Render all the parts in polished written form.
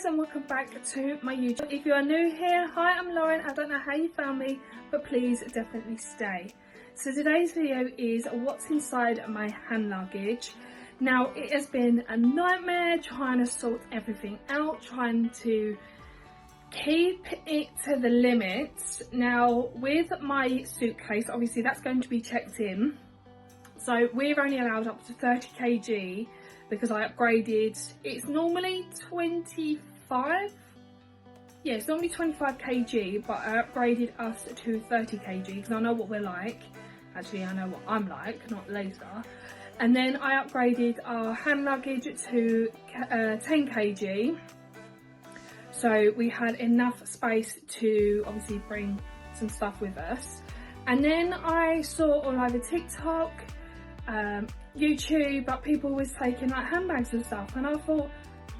and welcome back to my YouTube. If you are new here, hi, I'm Lauren. I don't know how you found me, but please definitely stay. So today's video is what's inside my hand luggage. Now it has been a nightmare trying to sort everything out, trying to keep it to the limits. Now with my suitcase, obviously that's going to be checked in. So we're only allowed up to 30 kg because I upgraded. It's normally 25. Yeah, it's normally 25 kg, but I upgraded us to 30 kg because I know what we're like. Actually, I know what I'm like, not Lisa. And then I upgraded our hand luggage to 10 kg. So we had enough space to obviously bring some stuff with us. And then I saw all over TikTok, YouTube, but people was taking like handbags and stuff, and I thought,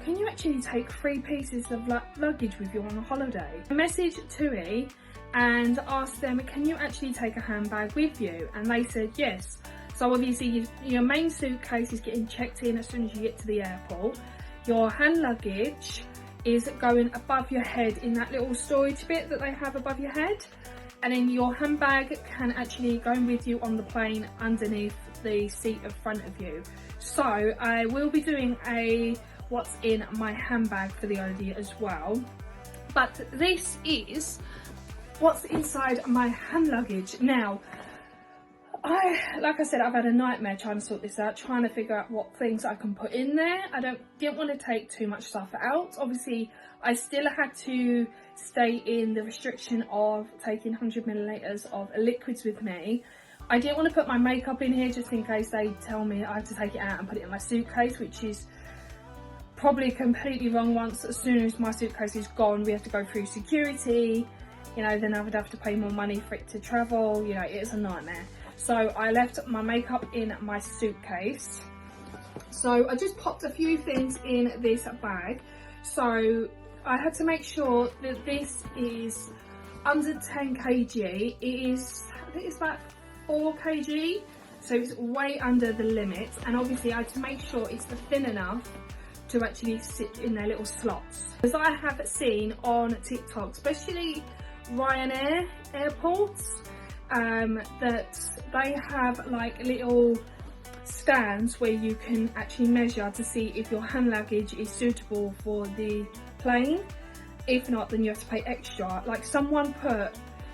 can you actually take 3 pieces of luggage with you on a holiday? I messaged TUI and asked them, can you actually take a handbag with you? And they said yes. So obviously your main suitcase is getting checked in as soon as you get to the airport. Your hand luggage is going above your head in that little storage bit that they have above your head, and then your handbag can actually go with you on the plane underneath the seat in front of you. So I will be doing a what's in my handbag for the OD as well, but this is what's inside my hand luggage. Now like I said, I've had a nightmare trying to sort this out, trying to figure out what things I can put in there. I didn't want to take too much stuff out. Obviously I still had to stay in the restriction of taking 100 millilitres of liquids with me. I didn't want to put my makeup in here just in case they tell me I have to take it out and put it in my suitcase, which is probably completely wrong. Once as soon as my suitcase is gone, we have to go through security, you know, then I would have to pay more money for it to travel, you know, it's a nightmare. So I left my makeup in my suitcase. So I just popped a few things in this bag. So I had to make sure that this is under 10 kg. It is, I think it's about 4 kg. So it's way under the limit. And obviously I had to make sure it's thin enough to actually sit in their little slots. As I have seen on TikTok, especially Ryanair airports, that they have like little stands where you can actually measure to see if your hand luggage is suitable for the plane. If not, then you have to pay extra. Like someone put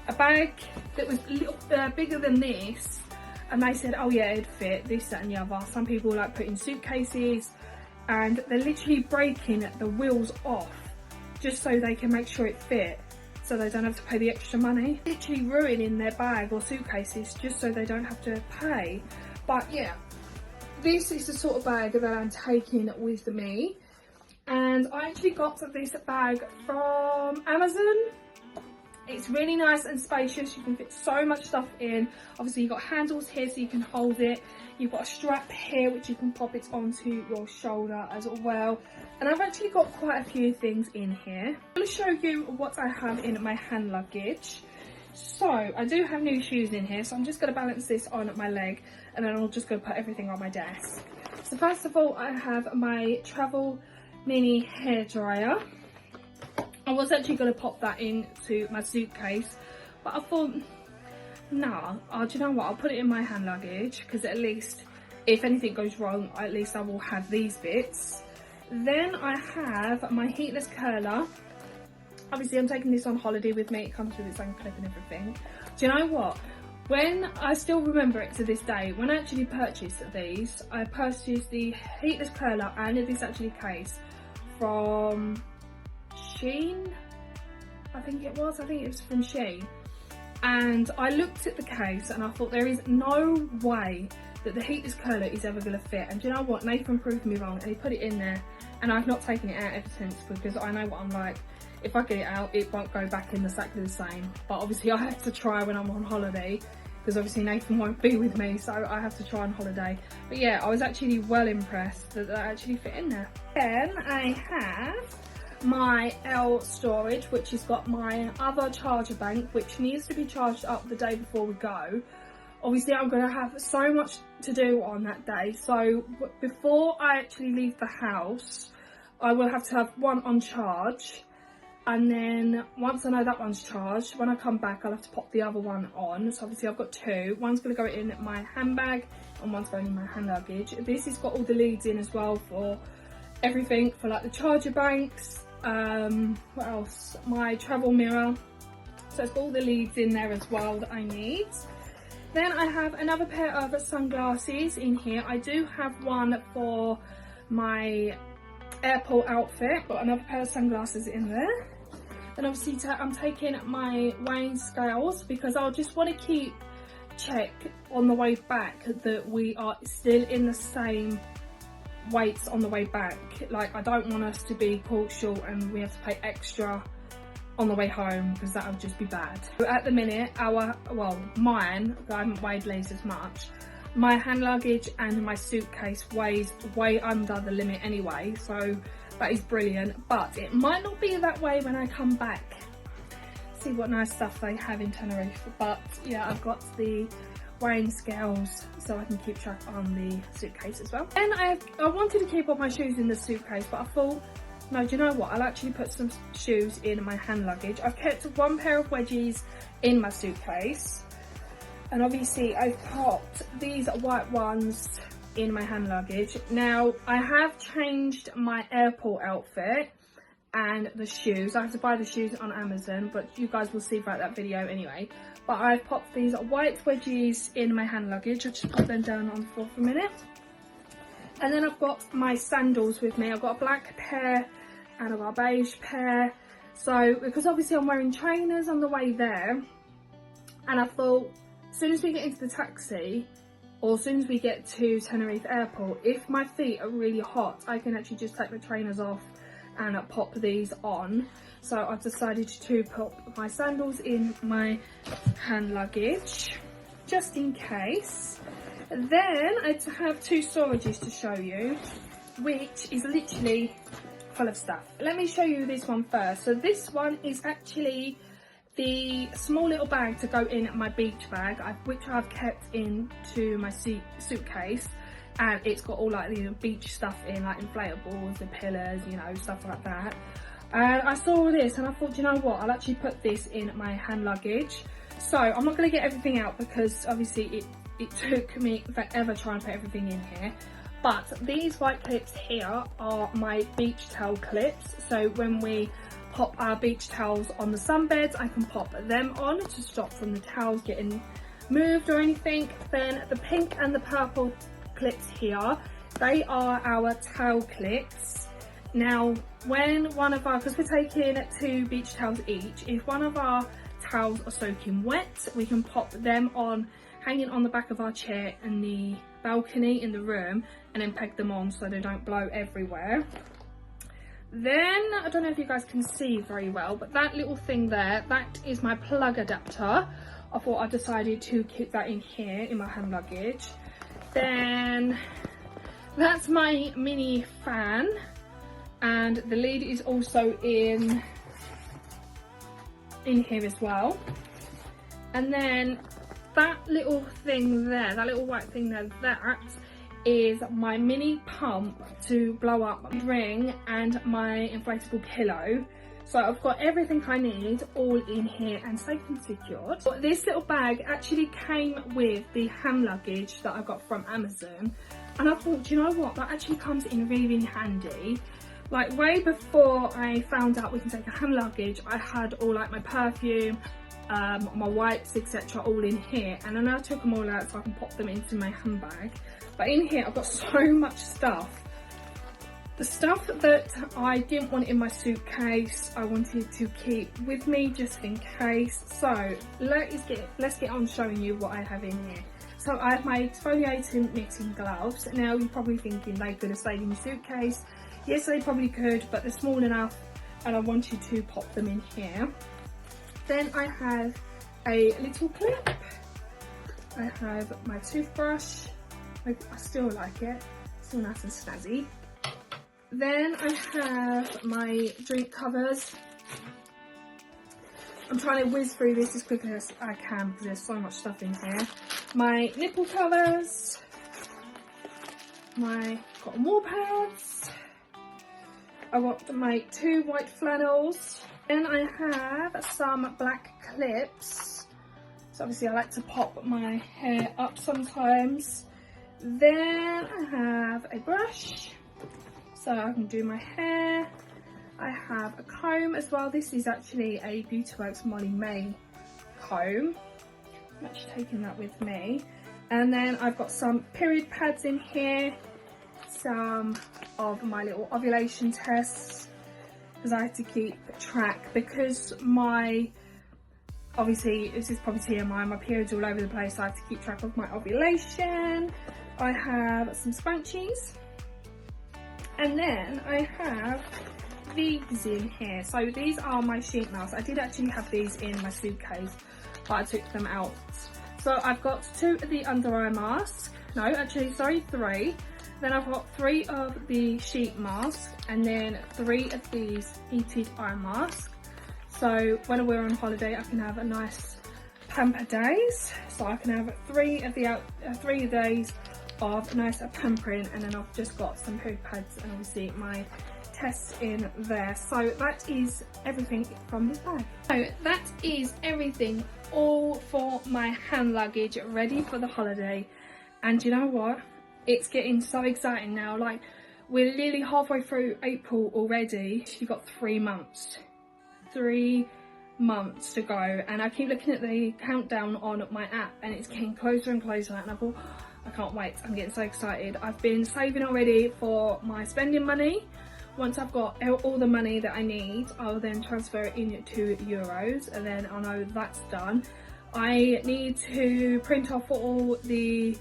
a bag that was a little bigger than this, and they said, oh yeah, it'd fit this, that and the other. Some people like put in suitcases and they're literally breaking the wheels off just so they can make sure it fit, so they don't have to pay the extra money. Literally ruining their bag or suitcases just so they don't have to pay. But yeah, this is the sort of bag that I'm taking with me. And I actually got this bag from Amazon. It's really nice and spacious. You can fit so much stuff in. Obviously you've got handles here so you can hold it. You've got a strap here which you can pop it onto your shoulder as well. And I've actually got quite a few things in here. I'm going to show you what I have in my hand luggage. So I do have new shoes in here, so I'm just going to balance this on my leg and then I'm just going to put everything on my desk. So first of all, I have my travel mini hairdryer. I was actually going to pop that into my suitcase, but I thought, nah, do you know what, I'll put it in my hand luggage, because at least if anything goes wrong, at least I will have these bits. Then I have my heatless curler. Obviously I'm taking this on holiday with me, it comes with its own clip and everything. Do you know what, when I still remember it to this day, when I actually purchased these, I purchased the heatless curler and this actually case from Shein, I think it was from Shein. And I looked at the case and I thought, there is no way that the heatless curler is ever going to fit. And do you know what, Nathan proved me wrong and he put it in there, and I've not taken it out ever since, because I know what I'm like. If I get it out, it won't go back in exactly the same. But obviously I have to try when I'm on holiday, because obviously Nathan won't be with me, so I have to try on holiday. But yeah, I was actually well impressed that that actually fit in there. Then I have my L storage, which has got my other charger bank, which needs to be charged up the day before we go. Obviously I'm going to have so much to do on that day, so before I actually leave the house, I will have to have one on charge, and then once I know that one's charged, when I come back I'll have to pop the other one on. So obviously I've got two. One's going to go in my handbag and one's going in my hand luggage. This has got all the leads in as well for everything, for like the charger banks, what else, my travel mirror. So it's got all the leads in there as well that I need. Then I have another pair of sunglasses in here. I do have one for my airport outfit, got another pair of sunglasses in there. Then obviously I'm taking my weighing scales because I'll just want to check on the way back that we are still in the same weights on the way back. Like, I don't want us to be caught short and we have to pay extra on the way home, because that would just be bad. So at the minute, mine, I haven't weighed Lee's as much, my hand luggage and my suitcase weighs way under the limit anyway, so that is brilliant. But it might not be that way when I come back. See what nice stuff they have in Tenerife. But yeah, I've got the weighing scales so I can keep track on the suitcase as well. And I wanted to keep all my shoes in the suitcase, but I thought, no, do you know what? I'll actually put some shoes in my hand luggage. I've kept one pair of wedgies in my suitcase. And obviously I've popped these white ones in my hand luggage. Now, I have changed my airport outfit and the shoes. I have to buy the shoes on Amazon, but you guys will see throughout that video anyway. But I've popped these white wedgies in my hand luggage. I'll just put them down on the floor for a minute. And then I've got my sandals with me. I've got a black pair and I've got a beige pair. So, because obviously I'm wearing trainers on the way there, and I thought, as soon as we get into the taxi, or as soon as we get to Tenerife Airport, if my feet are really hot, I can actually just take the trainers off and pop these on. So I've decided to pop my sandals in my hand luggage, just in case. Then I have two storages to show you, which is literally full of stuff. Let me show you this one first. So this one is actually the small little bag to go in my beach bag, which I've kept into my suitcase, and it's got all like the beach stuff in, like inflatables, the pillars, you know, stuff like that. And I saw this and I thought, you know what, I'll actually put this in my hand luggage. So I'm not going to get everything out because obviously it took me forever trying to put everything in here. But these white clips here are my beach towel clips. So when we pop our beach towels on the sunbeds, I can pop them on to stop from the towels getting moved or anything. Then the pink and the purple clips here, they are our towel clips. Now, when one of our, because we're taking 2 beach towels each, if one of our towels are soaking wet, we can pop them on, hanging on the back of our chair in the balcony in the room, and then peg them on so they don't blow everywhere. Then, I don't know if you guys can see very well, but that little thing there, that is my plug adapter. I thought I decided to keep that in here in my hand luggage. Then, that's my mini fan, and the lid is also in here as well. And then that little thing there, that little white thing there, that is my mini pump to blow up my ring and my inflatable pillow. So I've got everything I need all in here and safe and secured. But this little bag actually came with the hand luggage that I got from Amazon, and I thought, you know what, that actually comes in really, really handy. Like, way before I found out we can take a hand luggage, I had all like my perfume, my wipes, etc. all in here, and then I took them all out so I can pop them into my handbag. But in here I've got so much stuff. The stuff that I didn't want in my suitcase, I wanted to keep with me just in case. So let's get on showing you what I have in here. So I have my exfoliating knitting gloves. Now you're probably thinking they could have stayed in your suitcase. Yes, they probably could, but they're small enough and I wanted to pop them in here. Then I have a little clip. I have my toothbrush. I still like it, still nice and snazzy. Then I have my drink covers. I'm trying to whiz through this as quickly as I can because there's so much stuff in here. My nipple covers, my cotton wool pads. I got my 2 white flannels. Then I have some black clips. So obviously I like to pop my hair up sometimes. Then I have a brush, so I can do my hair. I have a comb as well. This is actually a Beauty Works Molly May comb. I'm actually taking that with me. And then I've got some period pads in here, some of my little ovulation tests, because I have to keep track, because obviously this is probably TMI, my period's all over the place, so I have to keep track of my ovulation. I have some scrunchies, and then I have these in here. So these are my sheet masks. I did actually have these in my suitcase, but I took them out. So I've got 2 of the under eye masks, no actually sorry 3. Then I've got 3 of the sheet masks, and then 3 of these heated eye masks. So when we're on holiday I can have a nice pamper days, so I can have 3 days of nice pampering, and then I've just got some period pads and obviously my tests in there. So that is everything from this bag. So that is everything all for my hand luggage ready for the holiday. And you know what, it's getting so exciting now. Like, we're nearly halfway through April already. You've got 3 months. 3 months to go, and I keep looking at the countdown on my app and it's getting closer and closer, and I thought, I can't wait. I'm getting so excited. I've been saving already for my spending money. Once I've got all the money that I need, I'll then transfer it into euros, and then I know that's done. I need to print off all the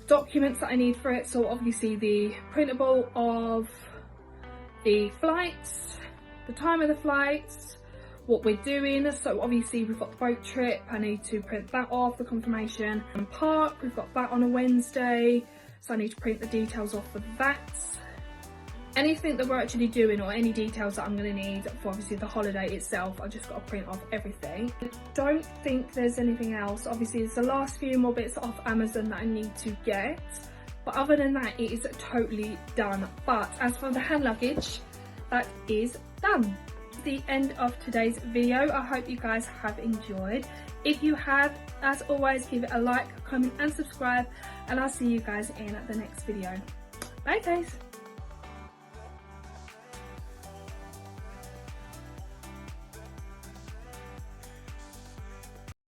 documents that I need for it, so obviously the printable of the flights, the time of the flights, what we're doing. So obviously we've got the boat trip, I need to print that off, the confirmation, and park, we've got that on a Wednesday, so I need to print the details off for that. Anything that we're actually doing, or any details that I'm going to need for obviously the holiday itself, I just got to print off everything. I don't think there's anything else. Obviously it's the last few more bits off Amazon that I need to get, but other than that it is totally done. But as for the hand luggage, that is done. The end of today's video. I hope you guys have enjoyed. If you have, as always, give it a like, comment and subscribe, and I'll see you guys in the next video. Bye guys.